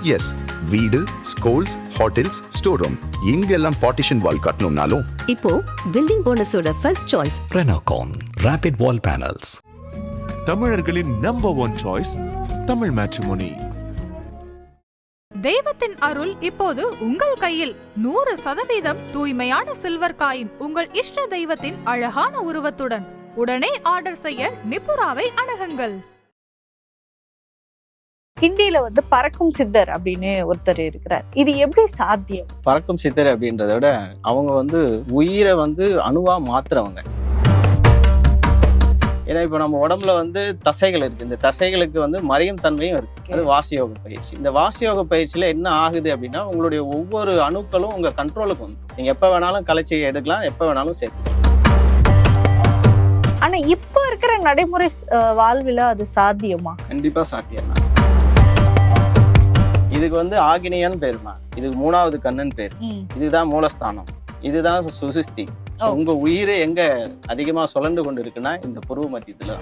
S, வீடு, schools, hotels, store room இங்கெல்லாம் partition wall கட்டணும்னாலும் இப்போ பில்டிங் ஓனர்ஸோட first choice Renocon rapid wall panels. தமிழர்களின் நம்பர் 1 சாய்ஸ் தமிழ் மேட்ரிமோனி. தெய்வத்தின் அருள் இப்போது உங்கள் கையில். 100% தூய்மையான சில்வர் காயின் உங்கள் இஷ்ட தெய்வத்தின் அழகான உருவத்துடன் உடனே ஆர்டர் செய்ய நிபுராவை அணுகுங்கள். ஹிந்தியில பறக்கும் சித்தர் அப்படின்னு ஒருத்தர் இருக்கிறார். இது எப்படி சாத்தியம்? பறக்கும் சித்தர் அப்படின்றத விட அவங்க உயிரை அணுவா மாத்துறவங்க. ஏன்னா இப்போ நம்ம உடம்புல தசைகள் இருக்கு. இந்த தசைகளுக்கு மறையும் தன்மையும் இருக்கு. அது வாசியோக பயிற்சி. இந்த வாசியோக பயிற்சியில என்ன ஆகுது அப்படின்னா உங்களுடைய ஒவ்வொரு அணுக்களும் உங்க கண்ட்ரோலுக்கு நீங்க எப்ப வேணாலும் கலைச்சி எடுக்கலாம், எப்ப வேணாலும் சேர்த்துக்கலாம். ஆனா இப்ப இருக்கிற நடைமுறை வாழ்வில் அது சாத்தியமா? கண்டிப்பா சாத்தியம் தான். இதுக்கு ஆகினியான்னு பேருமா, இதுக்கு 3வது கண்ணுன்னு பேரு. இதுதான் மூலஸ்தானம், இதுதான் சுசிஸ்தி. உங்க உயிரை எங்க அதிகமா சுழண்டு கொண்டு இருக்குன்னா இந்த புருவ மத்தியத்துல.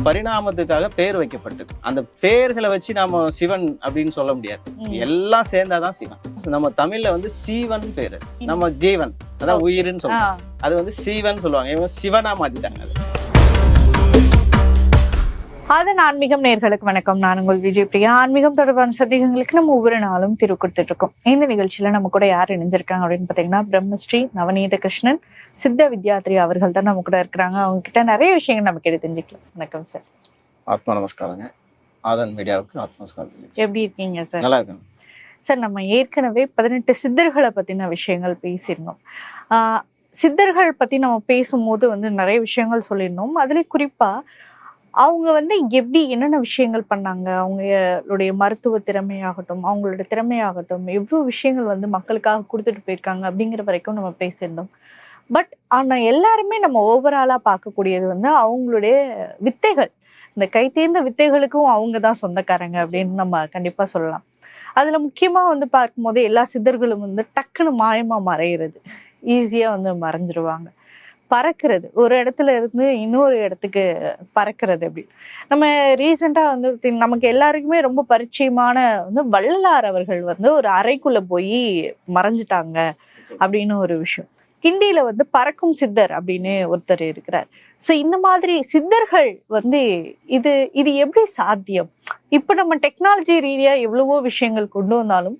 பரிணாமத்துக்காக பேர் வைக்கப்பட்டது. அந்த பேர்களை வச்சு நாம சிவன் அப்படின்னு சொல்ல முடியாது. எல்லாம் சேர்ந்தாதான் சிவன். நம்ம தமிழ்ல சீவன் பேரு, நம்ம ஜீவன் அதான் உயிர்னு சொல்லுவோம். அது சீவன் சொல்லுவாங்க. இவங்க சிவனா மாத்திட்டாங்க. அதன் ஆன்மீகம் நேயர்களுக்கு வணக்கம். நான் உங்கள் விஜய் பிரியா. ஆன்மீகம் தொடர்பான சந்தேகங்களுக்கு நம்ம ஒவ்வொரு நாளும் திரு கொடுத்துட்டு இருக்கோம். இந்த நிகழ்ச்சியில நம்ம கூட யார் இணைஞ்சிருக்காங்க அப்படின்னு பாத்தீங்கன்னா பிரம்மஸ்ரீ நவநீத கிருஷ்ணன் சித்த வித்யாத்ரி அவர்கள் தான் நம்ம கூட இருக்கிறாங்க. அவங்க கிட்ட நிறைய விஷயங்கள் நமக்கு எடுத்து தெரிஞ்சுக்கலாம். வணக்கம் சார். ஆத்மா நமஸ்காரங்க. ஆதன் மீடியாவுக்கு ஆத்மா நமஸ்காரம். எப்படி இருக்கீங்க சார்? நல்லா இருக்கேன் சார். நம்ம ஏற்கனவே 18 சித்தர்களை பத்தின விஷயங்கள் பேசியிருந்தோம். சித்தர்கள் பத்தி நம்ம பேசும்போது நிறைய விஷயங்கள் சொல்லியிருந்தோம். அதுல குறிப்பா அவங்க எப்படி என்னென்ன விஷயங்கள் பண்ணாங்க, அவங்களுடைய மருத்துவ திறமையாகட்டும், அவங்களோட திறமையாகட்டும், எவ்வளவு விஷயங்கள் மக்களுக்காக கொடுத்துட்டு போயிருக்காங்க அப்படிங்கிற வரைக்கும் நம்ம பேசியிருந்தோம். பட் ஆனா எல்லாருமே நம்ம ஓவராலா பார்க்கக்கூடியது அவங்களுடைய வித்தைகள். இந்த கைத்தேர்ந்த வித்தைகளுக்கும் அவங்க தான் சொந்தக்காரங்க அப்படின்னு நம்ம கண்டிப்பா சொல்லலாம். அதுல முக்கியமா பார்க்கும்போது எல்லா சித்தர்களும் டக்குன்னு மாயமா மறையிறது, ஈஸியா மறைஞ்சிருவாங்க. பறக்கிறது, ஒரு இடத்துல இருந்து இன்னொரு இடத்துக்கு பறக்கிறது. அப்படி நம்ம ரீசெண்டா நமக்கு எல்லாருக்குமே ரொம்ப பரிச்சயமான வள்ளலார் அவர்கள் ஒரு அறைக்குள்ள போய் மறைஞ்சிட்டாங்க அப்படின்னு ஒரு விஷயம். ஹிந்தியில பறக்கும் சித்தர் அப்படின்னு ஒருத்தர் இருக்கிறார். ஸோ இந்த மாதிரி சித்தர்கள் இது இது எப்படி சாத்தியம்? இப்ப நம்ம டெக்னாலஜி ரீதியா எவ்வளவோ விஷயங்கள் கொண்டு வந்தாலும்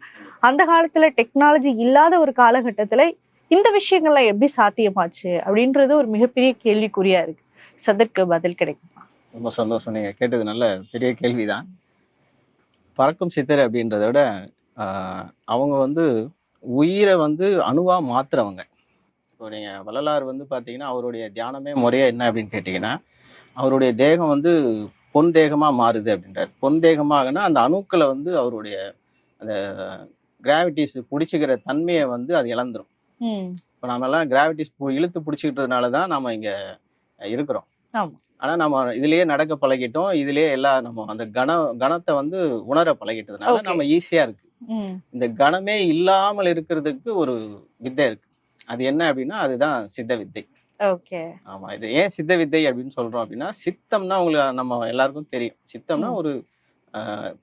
அந்த காலத்துல டெக்னாலஜி இல்லாத ஒரு காலகட்டத்துல இந்த விஷயங்கள்லாம் எப்படி சாத்தியமாச்சு அப்படின்றது ஒரு மிகப்பெரிய கேள்விக்குறியா இருக்கு. சதற்கு பதில் கிடைக்குமா? ரொம்ப சந்தோஷம். நீங்க கேட்டது நல்ல பெரிய கேள்விதான். பறக்கும் சித்தர் அப்படின்றத விட அவங்க உயிரை அணுவா மாத்துறவங்க. இப்போ நீங்க வள்ளலார் பாத்தீங்கன்னா அவருடைய தியானமே முறையா என்ன அப்படின்னு கேட்டீங்கன்னா அவருடைய தேகம் பொன் தேகமா மாறுது அப்படின்றார். பொன் தேகமாகனா அந்த அணுக்களை அவருடைய அந்த கிராவிட்டிஸ் பிடிச்சிக்கிற தன்மையை அது இழந்துரும். இப்போ நம்ம எல்லாம் கிராவிட்டிஸ் இழுத்து பிடிச்சிக்கிட்டதுனாலதான் நாம இங்க இருக்கிறோம். ஆனா நம்ம இதுலயே நடக்க பழகிட்டோம். இதுலயே நம்ம அந்த கணத்தை உணர பழகிட்டதுனால நம்ம ஈஸியா இருக்கு. இந்த கணமே இல்லாமல் இருக்கிறதுக்கு ஒரு வித்தை இருக்கு. அது என்ன அப்படின்னா அதுதான் சித்த வித்தை. ஆமா, இது ஏன் சித்த வித்தை அப்படின்னு சொல்றோம் அப்படின்னா சித்தம்னா உங்களுக்கு நம்ம எல்லாருக்கும் தெரியும். சித்தம்னா ஒரு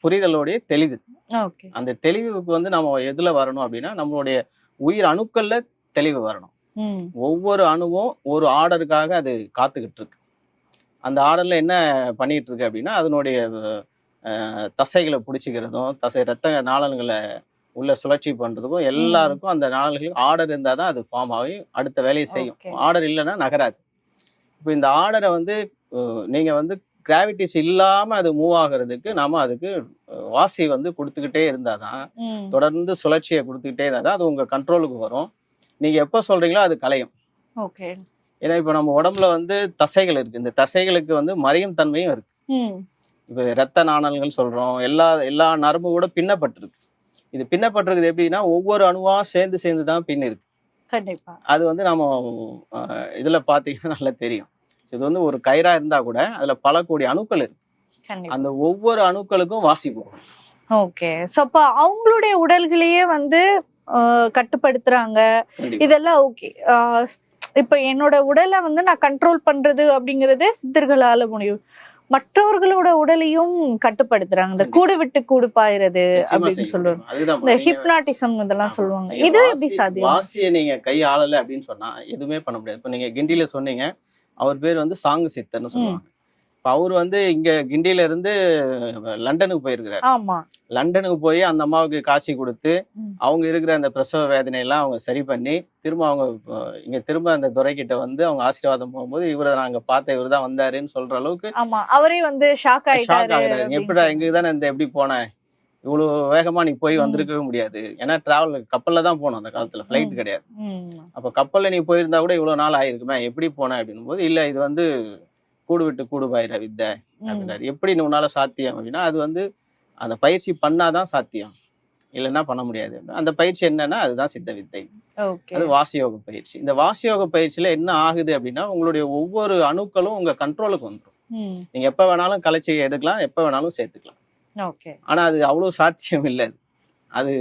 புரிதலோடைய தெளிவு. அந்த தெளிவுக்கு நம்ம எதுல வரணும் அப்படின்னா நம்மளுடைய உயிர் அணுக்கள்ல தெளிவு வரணும். ஒவ்வொரு அணுவும் ஒரு ஆர்டருக்காக அது காத்துக்கிட்டு இருக்கு. அந்த ஆர்டர்ல என்ன பண்ணிட்டு இருக்கு அப்படின்னா அதனுடைய தசைகளை பிடிச்சிக்கிறதும் ரத்த நாளன்களை உள்ள சுழற்சி பண்றதுக்கும் எல்லாருக்கும் அந்த நாளன்களுக்கு ஆர்டர் இருந்தாதான் அது ஃபார்ம் ஆகி அடுத்த வேலையை செய்யும். ஆர்டர் இல்லைன்னா நகராது. இப்போ இந்த ஆர்டரை நீங்க கிராவிட்டிஸ் இல்லாம அது மூவ் ஆகுறதுக்கு நாம அதுக்கு வாசி கொடுத்துக்கிட்டே இருந்தாதான், தொடர்ந்து சுழற்சியை கொடுத்துக்கிட்டே இருந்தாதான் அது உங்க கண்ட்ரோலுக்கு வரும். நீங்க எப்ப சொல்றீங்களோ அது கலையும். ஏன்னா இப்ப நம்ம உடம்புல தசைகள் இருக்கு. இந்த தசைகளுக்கு மறையும் தன்மையும் இருக்கு. இப்ப ரத்த நாணல்கள் சொல்றோம். எல்லா நரம்பு கூட பின்னப்பட்டிருக்கு. இது பின்னப்பட்டிருக்குது எப்படின்னா ஒவ்வொரு அணுவா சேர்ந்துதான் பின் இருக்கு. அது நம்ம இதுல பாத்தீங்கன்னா நல்லா தெரியும். இது ஒரு கயிறா இருந்தா கூட அதுல பல கோடி அணுக்கள் இருக்கு. அந்த ஒவ்வொரு அணுக்களுக்கும் வாசி போகும். ஓகே. சோ அப்ப அவங்களுடைய உடல்களையே கட்டுப்படுத்துறாங்க. இதெல்லாம் ஓகே. இப்ப என்னோட உடலை நான் கண்ட்ரோல் பண்றது அப்படிங்கறது சித்தர்களால முடியும். மற்றவர்களோட உடலையும் கட்டுப்படுத்துறாங்க. இந்த கூடு விட்டு கூடு பாயிறது நிச்சயமா அப்படின்னு செய்ய சொல்லுவாங்க. முடியும். அதுதான் இந்த நீங்க ஹிப்னாட்டிசம் இதெல்லாம் சொல்லுவாங்க. நீங்க இது எப்படி சாத்தியம்? வாசியை நீங்க கை ஆளல அப்படின்னு சொன்னா எதுவுமே பண்ண முடியாது. இப்ப நீங்க கிண்டியில சொன்னீங்க, அவர் பேர் வந்து சாங்கு சித்தர்னு சொல்லுவாங்க. இப்ப அவரு வந்து இங்க கிண்டியில இருந்து லண்டனுக்கு போயிருக்கிறாரு. ஆமா. லண்டனுக்கு போய் அந்த அம்மாவுக்கு காட்சி கொடுத்து அவங்க இருக்கிற அந்த பிரசவ வேதனை எல்லாம் அவங்க சரி பண்ணி திரும்ப அவங்க இங்க திரும்ப அந்த துரைக்கிட்ட வந்து அவங்க ஆசீர்வாதம் போகும்போது இவரை நாங்க பார்த்த இவர் தான் வந்தாருன்னு சொல்ற அளவுக்கு ஆமா, அவரே வந்து ஷாக் ஷாக் ஆயிட்டாரு ஆகுறாரு. அப்படின்னு எப்படா சொல்லி. எங்க தானே இந்த எப்படி போனேன், இவ்வளவு வேகமா நீ போய் வந்திருக்கவே முடியாது. ஏன்னா டிராவல் கப்பல்ல தான் போனோம் அந்த காலத்துல, ஃபிளைட் கிடையாது. அப்ப கப்பல்ல நீ போயிருந்தா கூட இவ்வளவு நாள் ஆயிருக்குமே, எப்படி போன அப்படின்னும் போது இல்ல இது வந்து கூடு விட்டு கூடு பாயிர வித்தை அப்படின்னாரு. எப்படி உன்னால சாத்தியம் அப்படின்னா அது வந்து அந்த பயிற்சி பண்ணாதான் சாத்தியம், இல்லைன்னா பண்ண முடியாது. அந்த பயிற்சி என்னன்னா அதுதான் சித்த வித்தை. ஓகே. அது வாசியோக பயிற்சி. இந்த வாசியோக பயிற்சியில என்ன ஆகுது அப்படின்னா உங்களுடைய ஒவ்வொரு அணுக்களும் உங்க கண்ட்ரோலுக்கு வந்துடும். நீங்க எப்ப வேணாலும் கலைச்சி எடுக்கலாம், எப்ப வேணாலும் சேர்த்துக்கலாம். ஓகே. ஆனா அது அவ்வளவு சாத்தியம் இல்லை. அது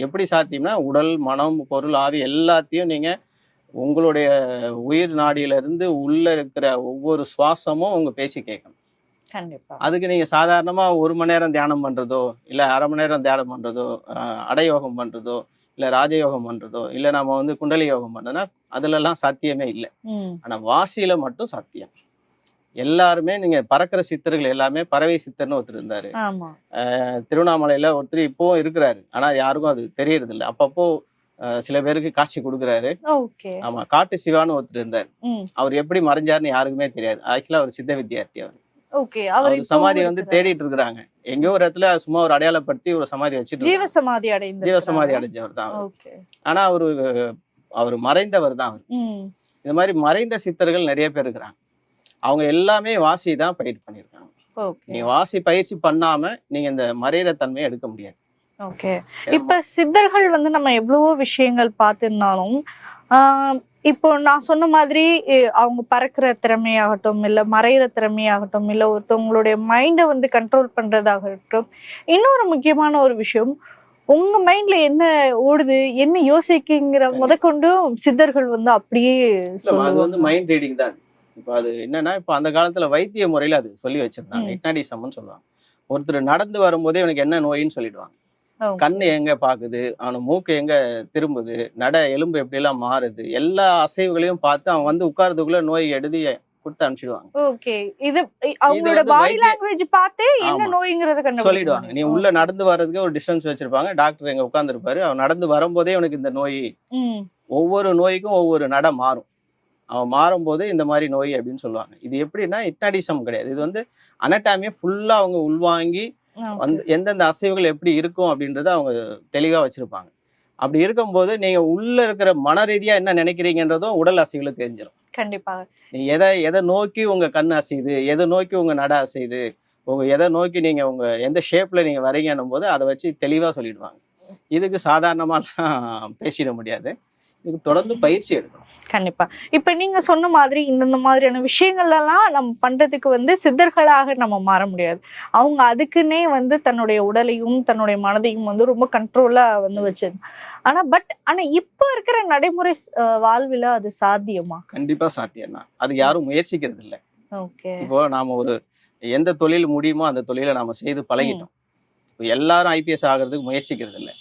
எப்படி சாத்தியம்னா உடல், மனம், பொருள், ஆவி எல்லாத்தையும் நீங்க உங்களுடைய உயிர் நாடியில இருந்து உள்ள இருக்கிற ஒவ்வொரு சுவாசமும் உங்க பேச்சு கேட்கணும். கண்டிப்பா. அதுக்கு நீங்க சாதாரணமா 1 மணி நேரம் தியானம் பண்றதோ, இல்ல 1/2 மணி நேரம் தியானம் பண்றதோ, அடயோகம் பண்றதோ, இல்ல ராஜயோகம் பண்றதோ, இல்ல நம்ம வந்து குண்டலி யோகம் பண்றதுன்னா அதுல எல்லாம் சாத்தியமே இல்லை. ஆனா வாசியில மட்டும் சாத்தியம். எல்லாருமே நீங்க பறக்கிற சித்தர்கள் எல்லாமே பறவை சித்தர்னு ஒருத்தர் இருந்தாரு. ஆமா. திருவண்ணாமலையில ஒருத்தர் இப்பவும் இருக்கிறாரு. ஆனா யாருக்கும் அது தெரியறது இல்லை. அப்பப்போ சில பேருக்கு காட்சி கொடுக்குறாரு. ஓகே. ஆமா, காட்டு சிவான்னு ஒருத்தர் இருந்தார். அவர் எப்படி மறைஞ்சாருன்னு யாருக்குமே தெரியாது. ஆக்சுவலா அவர் சித்த வித்தியார்த்தி. அவர் ஓகே. அவர் சமாதி வந்து தேடிட்டு இருக்கிறாங்க. எங்கேயோ ஒரு இடத்துல சும்மா ஒரு அடையாளப்படுத்தி ஒரு சமாதி வச்சுட்டு ஜீவ சமாதி அடைந்து ஜீவ சமாதி அடைஞ்சவர் தான் அவர். ஓகே. ஆனா அவர் மறைந்தவர் தான் அவர். இந்த மாதிரி மறைந்த சித்தர்கள் நிறைய பேர் இருக்கிறாங்க. அவங்க எல்லாமே வாசி தான் பயிர் பண்ணியிருக்காங்க. நீங்க வாசி பயிற்சி பண்ணாம நீங்க இந்த மறையிற தன்மையை எடுக்க முடியாது. ஓகே. இப்ப சித்தர்கள் வந்து நம்ம எவ்வளவோ விஷயங்கள் பார்த்திருந்தாலும் இப்போ நான் சொன்ன மாதிரி அவங்க பறக்கிற திறமையாகட்டும், இல்ல மறையிற திறமையாகட்டும், இல்ல ஒருத்தவங்களுடைய மைண்டை வந்து கண்ட்ரோல் பண்றதாகட்டும், இன்னொரு முக்கியமான ஒரு விஷயம் உங்க மைண்ட்ல என்ன ஓடுது, என்ன யோசிக்குங்கிற முதற்கொண்டும் சித்தர்கள் வந்து அப்படியே அது வந்து மைண்ட் ரீடிங் தான். இப்ப அது என்னன்னா இப்ப அந்த காலத்துல வைத்திய முறையில அது சொல்லி வச்சிருந்தாங்க. ஹிப்னாட்டிசம்னு சொல்லுவாங்க. ஒருத்தர் நடந்து வரும்போதே இவனுக்கு என்ன நோயின்னு சொல்லிடுவாங்க. கண்ணு எங்க பாக்குது, அவன மூக்கு எங்க திரும்புது, நட எலும்பு எப்படி எல்லாம் மாறுது, எல்லா அசைவுகளையும் பார்த்து அவன் வந்து உட்கார்றதுக்குள்ள நோய் எழுதி கொடுத்து அனுப்பிச்சிடுவாங்க. ஓகே. இது அவங்களோட பாடி லாங்குவேஜ் பார்த்தே என்ன நோய்ங்கறத சொல்லிடுவாங்க. நீ உள்ள நடந்து வர்றதுக்கு ஒரு டிஸ்டன்ஸ் வச்சிருப்பாங்க. டாக்டர் எங்க உட்கார்ந்துருப்பாரு. அவன் நடந்து வரும்போதே உனக்கு இந்த நோய், ஒவ்வொரு நோய்க்கும் ஒவ்வொரு நட மாறும். அவன் மாறும்போது இந்த மாதிரி நோய் அப்படின்னு சொல்லுவாங்க. இது எப்படின்னா ஹிப்னாட்டிசம் கிடையாது. இது வந்து அனடாமியை ஃபுல்லா அவங்க உள்வாங்கி வந்து எந்தெந்த அசைவுகள் எப்படி இருக்கும் அப்படின்றத அவங்க தெளிவா வச்சிருப்பாங்க. அப்படி இருக்கும்போது நீங்க உள்ள இருக்கிற மன ரீதியா என்ன நினைக்கிறீங்கன்றதும் உடல் அசைவுல தெரிஞ்சிடும். கண்டிப்பாக. நீ எதை நோக்கி உங்க கண் அசையுது, எதை நோக்கி உங்க நட அசையுது, எதை நோக்கி நீங்க உங்க எந்த ஷேப்ல நீங்க வரீங்கன்னும் போது அதை வச்சு தெளிவா சொல்லிடுவாங்க. இதுக்கு சாதாரணமாலாம் பேசிட முடியாது. இதுக்கு தொடர்ந்து பயிற்சி எடுக்கணும். கண்டிப்பா. இப்ப நீங்க சொன்ன மாதிரி இந்த மாதிரியான விஷயங்கள் எல்லாம் நம்ம பண்றதுக்கு வந்து சித்தர்களாக நம்ம மாற முடியாது. அவங்க அதுக்குன்னே வந்து தன்னுடைய உடலையும் தன்னுடைய மனதையும் வந்து ரொம்ப கண்ட்ரோலா வந்து வச்சிருங்க. ஆனா இப்ப இருக்கிற நடைமுறை வாழ்வில அது சாத்தியமா? கண்டிப்பா சாத்தியம் தான். அது யாரும் முயற்சிக்கிறது இல்லை. ஓகே. இப்போ நாம எந்த தொழில் முடியுமோ அந்த தொழிலை நாம செய்து பழகிட்டோம். எல்லாரும் ஐபிஎஸ் ஆகிறதுக்கு முயற்சிக்கிறது இல்லை.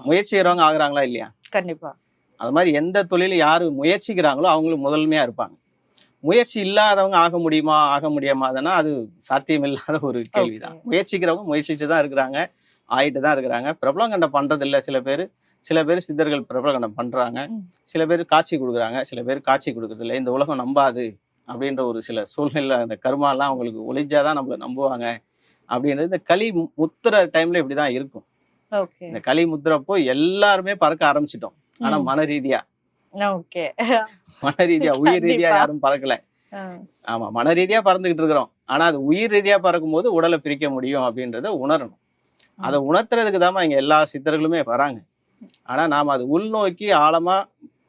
முயற்சிக்கிறவங்க ஆகுறாங்களா இல்லையா? கண்டிப்பா. அது மாதிரி எந்த தொழில் யாரு முயற்சிக்கிறாங்களோ அவங்களும் முதன்மையா இருப்பாங்க. முயற்சி இல்லாதவங்க ஆக முடியுமா ஆக முடியாமாதுன்னா அது சாத்தியம் இல்லாத ஒரு கேள்விதான். முயற்சிக்கிறவங்க முயற்சிச்சு தான் இருக்கிறாங்க, ஆயிட்டு தான் இருக்கிறாங்க. பிரபலங்கண்டம் பண்றது இல்லை சில பேர் சித்தர்கள் பிரபலங்கண்டம் பண்றாங்க, சில பேர் காட்சி கொடுக்குறாங்க, சில பேர் காட்சி கொடுக்கறது இல்லை. இந்த உலகம் நம்பாது அப்படின்ற ஒரு சில சூழ்நிலை, அந்த கர்மாலாம் அவங்களுக்கு ஒளிஞ்சாதான் நம்மளை நம்புவாங்க அப்படின்றது இந்த களி முத்துற டைம்ல இப்படிதான் இருக்கும். இந்த களி முத்துறப்போ எல்லாருமே பறக்க ஆரம்பிச்சிட்டோம். ஆனா மன ரீதியா உயிர் ரீதியா யாரும் பறக்கல. ஆமா, மன ரீதியா பறந்துகிட்டு இருக்கிறோம். ஆனா அது உயிர் ரீதியா பறக்கும் போது உடலை பிரிக்க முடியும் அப்படின்றத உணரணும். அதை உணர்த்துறதுக்கு தான் இங்க எல்லா சித்தர்களுமே வராங்க. ஆனா நாம அது உள்நோக்கி ஆழமா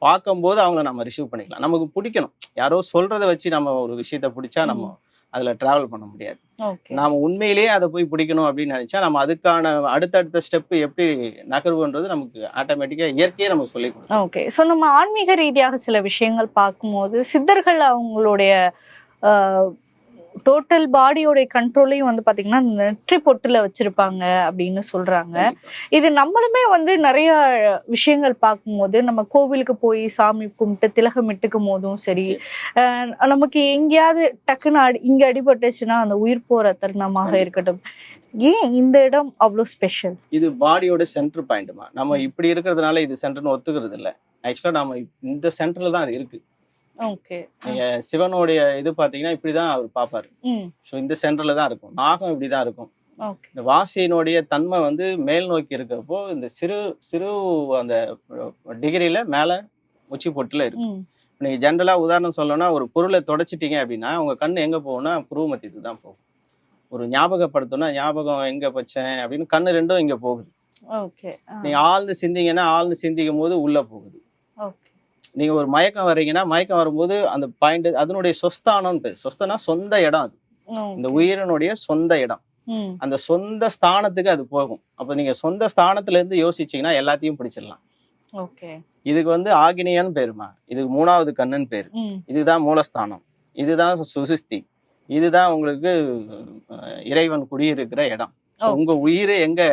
பார்க்கும்போது அவங்கள நம்ம ரிசீவ் பண்ணிக்கலாம். நமக்கு பிடிக்கணும். யாரோ சொல்றதை வச்சு நம்ம ஒரு விஷயத்த பிடிச்சா நம்ம அதுல டிராவல் பண்ண முடியாது. நாம உண்மையிலேயே அதை போய் பிடிக்கணும் அப்படின்னு நினைச்சா நம்ம அதுக்கான அடுத்தடுத்த ஸ்டெப் எப்படி நகர்வுன்றது நமக்கு ஆட்டோமேட்டிக்கா இயற்கையே நம்ம சொல்லி கொடுக்கும். ஓகே. ஸோ நம்ம ஆன்மீக ரீதியாக சில விஷயங்கள் பார்க்கும்போது சித்தர்கள் அவங்களுடைய டோட்டல் பாடியோட கண்ட்ரோலையும் வந்து பாத்தீங்கன்னா இந்த நெற்றி பொட்டுல வச்சிருப்பாங்க அப்படின்னு சொல்றாங்க. இது நம்மளுமே வந்து நிறைய விஷயங்கள் பார்க்கும்போது நம்ம கோவிலுக்கு போய் சாமி கும்பிட்டு திலகம் இட்டுக்கும் போதும் சரி, நமக்கு எங்கேயாவது டக்குன்னு இங்க அடிபட்டுச்சுன்னா அந்த உயிர் போற தருணமாக இருக்கட்டும், ஏன் இந்த இடம் அவ்வளவு ஸ்பெஷல்? இது பாடியோட சென்டர் பாயிண்ட்மா. நம்ம இப்படி இருக்கிறதுனால இது சென்டர்னு ஒத்துக்கிறது இல்லை. ஆக்சுவலா நம்ம இந்த சென்டர்ல தான் அது இருக்கு. ஓகே. நீங்க சிவனுடைய இது பாத்தீங்கன்னா இப்படிதான் அவர் பாப்பாரு. ஸோ இந்த சென்டர்ல தான் இருக்கும். நாகம் இப்படிதான் இருக்கும். இந்த வாசியினுடைய தன்மை வந்து மேல் நோக்கி இருக்கிறப்போ இந்த சிறு சிறு அந்த டிகிரியில மேல உச்சி பொட்டுல இருக்கு. நீங்க ஜென்ரலா உதாரணம் சொல்லணும்னா, ஒரு பொருளை தொடச்சிட்டீங்க அப்படின்னா உங்க கண்ணு எங்க போகும்னா புருவ மத்தியத்துக்கு தான் போகும். ஒரு ஞாபகப்படுத்தணும்னா ஞாபகம் எங்க வச்சேன் அப்படின்னு கண்ணு ரெண்டும் இங்க போகுது. நீங்க ஆழ்ந்து சிந்திங்கன்னா ஆழ்ந்து சிந்திக்கும் போது உள்ள போகுது. நீங்க ஒரு மயக்கம் வர்றீங்கன்னா மயக்கம் வரும்போது அந்த பாயிண்ட் அதனுடைய சொஸ்தானம் பேர். சொஸ்தனா சொந்த இடம். அது இந்த உயிரினுடைய சொந்த இடம். அந்த சொந்த ஸ்தானத்துக்கு அது போகும். அப்ப நீங்க சொந்த ஸ்தானத்துல இருந்து யோசிச்சீங்கன்னா எல்லாத்தையும் பிடிச்சிடலாம். இதுக்கு வந்து ஆகினியன்னு பேருமா. இதுக்கு 3வது கண்ணுன்னு பேரு. இதுதான் மூலஸ்தானம், இதுதான் சுசிஸ்தி, இதுதான் உங்களுக்கு இறைவன் குடியிருக்கிற இடம். உங்க உயிர் எங்க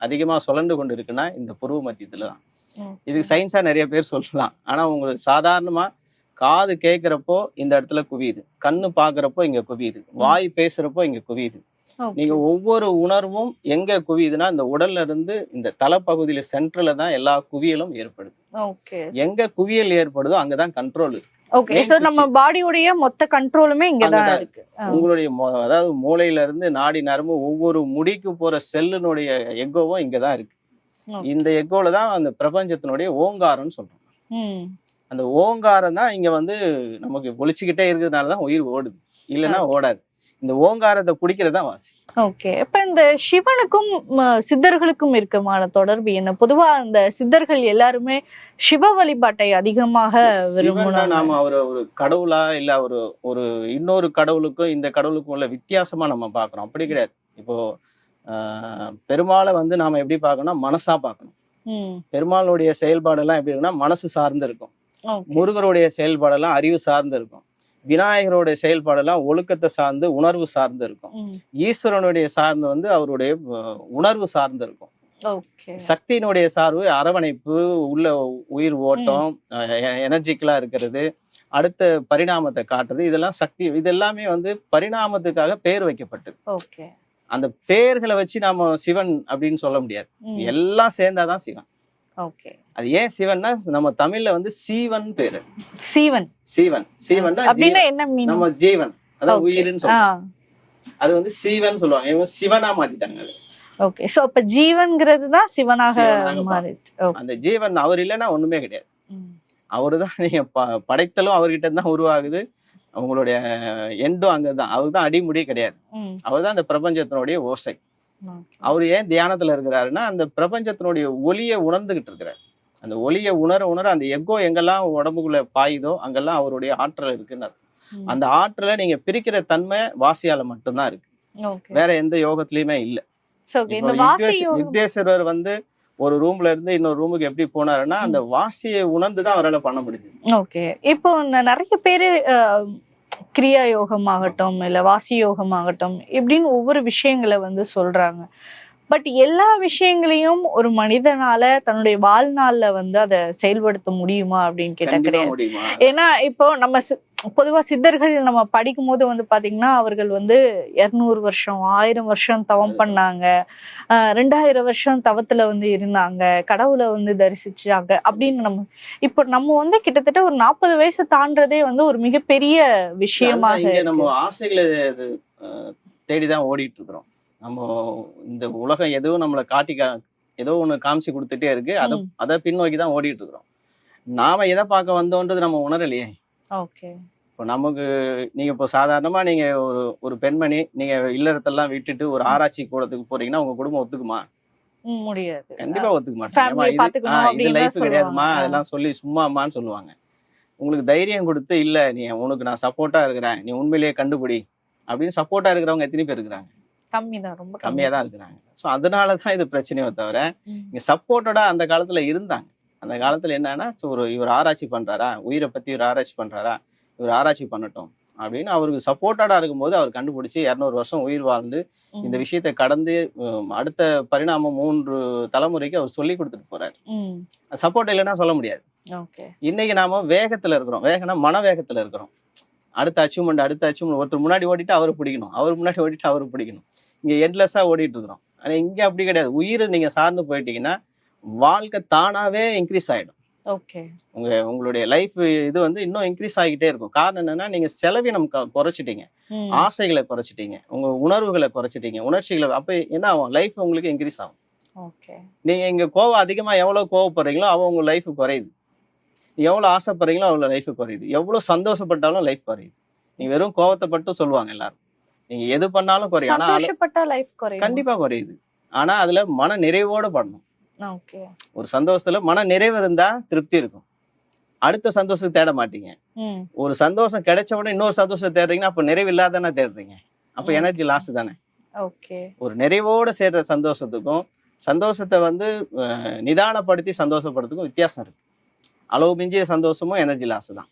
அதிகமா சுழண்டு கொண்டு இருக்குன்னா இந்த புருவ மத்தியத்துலதான். இதுக்கு சயின்ஸா நிறைய பேர் சொல்லலாம். ஆனா உங்களுக்கு சாதாரணமா காது கேட்கிறப்போ இந்த இடத்துல குவியுது, கண்ணு பாக்குறப்போ இங்க குவியுது, வாய் பேசுறப்போ இங்க குவியுது. நீங்க ஒவ்வொரு உணர்வும் எங்க குவியுதுன்னா இந்த உடல்ல இருந்து இந்த தலைப்பகுதியில சென்டர்ல தான் எல்லா குவியலும் ஏற்படுது. எங்க குவியல் ஏற்படுதோ அங்கதான் கண்ட்ரோல் இருக்கு. ஓகே. சோ நம்ம பாடியோட மொத்த கண்ட்ரோலுமே இங்க தான் இருக்கு. உங்களுடைய அதாவது மூளையில இருந்து நாடி நரம்பு ஒவ்வொரு முடிக்கு போற செல்லுனுடைய எக்கோவும் இங்கதான் இருக்கு. இந்த எக்கோல தான் அந்த பிரபஞ்சத்தினுடைய ஓங்காரம்னு சொல்றோம். அந்த ஓங்காரம் தான் இங்க வந்து நமக்கு ஒழிச்சுக்கிட்டே இருக்கிறதுனாலதான் உயிர் ஓடுது, இல்லைன்னா ஓடாது. இந்த ஓங்காரத்தை பிடிக்கிறதா வாசி. ஓகே. இப்ப இந்த சிவனுக்கும் சித்தர்களுக்கும் இருக்கமான தொடர்பு என்ன? பொதுவா இந்த சித்தர்கள் எல்லாருமே சிவ வழிபாட்டை அதிகமாக விரும்புறாங்க. நாம அவரை ஒரு கடவுளா இல்ல ஒரு இன்னொரு கடவுளுக்கும் இந்த கடவுளுக்கும் உள்ள வித்தியாசமா நம்ம பாக்குறோம். அப்படி கிடையாது. இப்போ பெருமாளை வந்து நாம எப்படி பார்க்கணும்னா மனசா பார்க்கணும். பெருமாளுடைய செயல்பாடு எல்லாம் எப்படி இருக்குன்னா மனசு சார்ந்து இருக்கும். முருகருடைய செயல்பாடெல்லாம் அறிவு சார்ந்து இருக்கும். விநாயகருடைய செயல்பாடெல்லாம் ஒழுக்கத்தை சார்ந்து உணர்வு சார்ந்து இருக்கும். ஈஸ்வரனுடைய சார்ந்து வந்து அவருடைய உணர்வு சார்ந்து இருக்கும். சக்தியினுடைய சார்பு அரவணைப்பு, உள்ள உயிர் ஓட்டம், எனர்ஜிக்கலா இருக்கிறது, அடுத்த பரிணாமத்தை காட்டுறது, இதெல்லாம் சக்தி. இது எல்லாமே வந்து பரிணாமத்துக்காக பேர் வைக்கப்பட்டது. அந்த பேர்களை வச்சு நாம சிவன் அப்படின்னு சொல்ல முடியாது. எல்லாம் சேர்ந்தாதான் சிவன். அது ஏன் சிவன்னா நம்ம தமிழ்ல வந்து சீவன் பேரு. சீவன் சீவன் சீவன் நம்ம ஜீவன், அதான் உயிர்னு சொல்லுவாங்க. அது வந்து சீவன் சொல்லுவாங்க. இவங்க சிவனா மாத்திட்டாங்க அது. ஓகே. சோ அப்ப ஜீவன்ங்கிறது தான் சிவனாக மாறிட்டு. அந்த ஜீவன் அவர் இல்லைன்னா ஒண்ணுமே கிடையாது. அவருதான் நீங்க படைத்தலும் அவர்கிட்ட தான் உருவாகுது. அவங்களுடைய எண்டும் அங்கதான். அவரு தான் அடிமுடி கிடையாது. அவர் தான் அந்த பிரபஞ்சத்தினுடைய ஓசை. அவர் ஏன் தியானத்துல இருக்கிறாருன்னா அந்த பிரபஞ்சத்தினுடைய ஒளியை உணர்ந்துகிட்டு இருக்கிறார். அந்த ஒளியை உணர அந்த எக்கோ எங்கெல்லாம் உடம்புக்குள்ள பாயுதோ அங்கெல்லாம் அவருடைய ஆற்றல் இருக்குன்னு. அந்த ஆற்றலை நீங்க பிரிக்கிற தன்மை வாசியால மட்டும்தான் இருக்கு, வேற எந்த யோகத்திலயுமே இல்லை. யுக்தேஸ்வரர் வந்து ஒரு ரூம்ல இருந்து இன்னொரு ரூமுக்கு எப்படி போனாருன்னா அந்த வாசியை உணர்ந்துதான் அவரால் பண்ண முடியுது. ஓகே. இப்போ நிறைய பேரு கிரியா யோகம் ஆகட்டும் இல்ல வாசி யோகம் ஆகட்டும் இப்படின்னு ஒவ்வொரு விஷயங்களை வந்து சொல்றாங்க. பட் எல்லா விஷயங்களையும் ஒரு மனிதனால தன்னுடைய வாழ்நாள்ல வந்து அதை செயல்படுத்த முடியுமா அப்படின்னு கேட்டா கிடையாது. ஏன்னா இப்போ நம்ம பொதுவா சித்தர்கள் நம்ம படிக்கும் போது வந்து பாத்தீங்கன்னா அவர்கள் வந்து 200 வருஷம் 1000 வருஷம் தவம் பண்ணாங்க, 2000 வருஷம் தவத்துல வந்து இருந்தாங்க, கடவுளை வந்து தரிசிச்சாங்க அப்படின்னு இப்போ நம்ம வந்து கிட்டத்தட்ட ஒரு 40 வயசு தாண்டதே வந்து ஒரு மிகப்பெரிய விஷயமாக நம்ம ஆசைகளை தேடிதான் ஓடிட்டு இருக்கிறோம். நம்ம இந்த உலகம் எதுவும் நம்மளை ஏதோ ஒண்ணு காமிச்சு கொடுத்துட்டே இருக்கு. அதை பின்னோக்கிதான் ஓடிட்டு இருக்கிறோம். நாம எதை பார்க்க வந்தோன்றது நம்ம உணரலையே. இப்போ நமக்கு நீங்க இப்போ சாதாரணமா நீங்க ஒரு பெண்மணி நீங்க இல்லறத்தெல்லாம் விட்டுட்டு ஒரு ஆராய்ச்சி கூடத்துக்கு போறீங்கன்னா உங்க குடும்பம் ஒத்துக்குமா? முடியாது. கண்டிப்பா ஒத்துக்க மாட்டாங்க. இது லைஃப் கிடையாதுமா அதெல்லாம் சொல்லி சும்மாமான்னு சொல்லுவாங்க. உங்களுக்கு தைரியம் கொடுத்து இல்ல நீ உனக்கு நான் சப்போர்ட்டா இருக்கிறேன், நீ உண்மையிலேயே கண்டுபிடி அப்படின்னு சப்போர்ட்டா இருக்கிறவங்க எத்தனை பேர் இருக்கிறாங்க? ரொம்ப கம்மியா தான் இருக்கிறாங்க. ஸோ அதனாலதான் இது பிரச்சனையை தவிர இங்க சப்போர்ட்டடா அந்த காலத்துல இருந்தாங்க. அந்த காலத்துல என்னன்னா இவர் ஆராய்ச்சி பண்றாரா, உயிரை பத்தி இவர் ஆராய்ச்சி பண்றாரா, இவர் ஆராய்ச்சி பண்ணட்டும் அப்படின்னு அவருக்கு சப்போர்ட்டடா இருக்கும்போது அவர் கண்டுபிடிச்சி 200 வருஷம் உயிர் வாழ்ந்து இந்த விஷயத்தை கடந்து அடுத்த பரிணாமம் 3 தலைமுறைக்கு அவர் சொல்லி கொடுத்துட்டு போறாரு. சப்போர்ட் இல்லைன்னா சொல்ல முடியாது. இன்னைக்கு நாம வேகத்துல இருக்கிறோம். வேகம்னா மன வேகத்துல இருக்கிறோம். அடுத்த அச்சீவ்மெண்ட் ஒருத்தர் முன்னாடி ஓடிட்டு அவரை பிடிக்கணும், அவர் முன்னாடி ஓடிட்டு அவரை பிடிக்கணும். இங்க எண்ட்லெஸ்ஸா ஓடிட்டு இருக்கிறோம். ஆனா இங்க அப்படி கிடையாது. உயிரை நீங்க சார்ந்து போயிட்டீங்கன்னா வாழ்க்கை தானாவே இன்க்ரீஸ் ஆயிடும். உங்களுடைய லைஃப் இது வந்து இன்னும் இன்க்ரீஸ் ஆகிட்டே இருக்கும். காரணம் என்னன்னா, நீங்க செலவினம் குறைச்சிட்டீங்க, ஆசைகளை குறைச்சிட்டீங்க, உங்க உணர்வுகளை குறைச்சிட்டீங்க, உணர்ச்சிகளை. அப்ப என்ன ஆகும்? லைஃப் உங்களுக்கு இன்க்ரீஸ் ஆகும். நீங்க இங்க கோவம் அதிகமா எவ்வளவு கோவப்படுறீங்களோ உங்க லைஃப் குறையுது. எவ்வளவு ஆசைப்படுறீங்களோ அவ்வளவு லைஃப் குறையுது. எவ்வளவு சந்தோஷப்பட்டாலும் லைஃப் குறையுது. நீங்க வெறும் கோவத்தை மட்டும் சொல்லுவாங்க எல்லாரும். நீங்க எது பண்ணாலும் குறையும். ஆனா கண்டிப்பா குறையுது. ஆனா அதுல மன நிறைவோட பண்ணணும். ஒரு சந்தோஷத்துல மன நிறைவு இருந்தா திருப்தி இருக்கும். அடுத்த சந்தோஷத்தை தேட மாட்டீங்க. ஒரு சந்தோஷம் கிடைச்ச உடனே இன்னொரு சந்தோஷத்தை தேடுறீங்கன்னா அப்ப நிறைவு இல்லாதானே தேடுறீங்க. அப்ப எனர்ஜி லாஸ் தானே. ஒரு நிறைவோட சேர்ற சந்தோஷத்துக்கும் சந்தோஷத்தை வந்து நிதானப்படுத்தி சந்தோஷப்படுறதுக்கும் வித்தியாசம் இருக்கு. அளவு மிஞ்சிய சந்தோஷமும் எனர்ஜி லாஸ் தான்.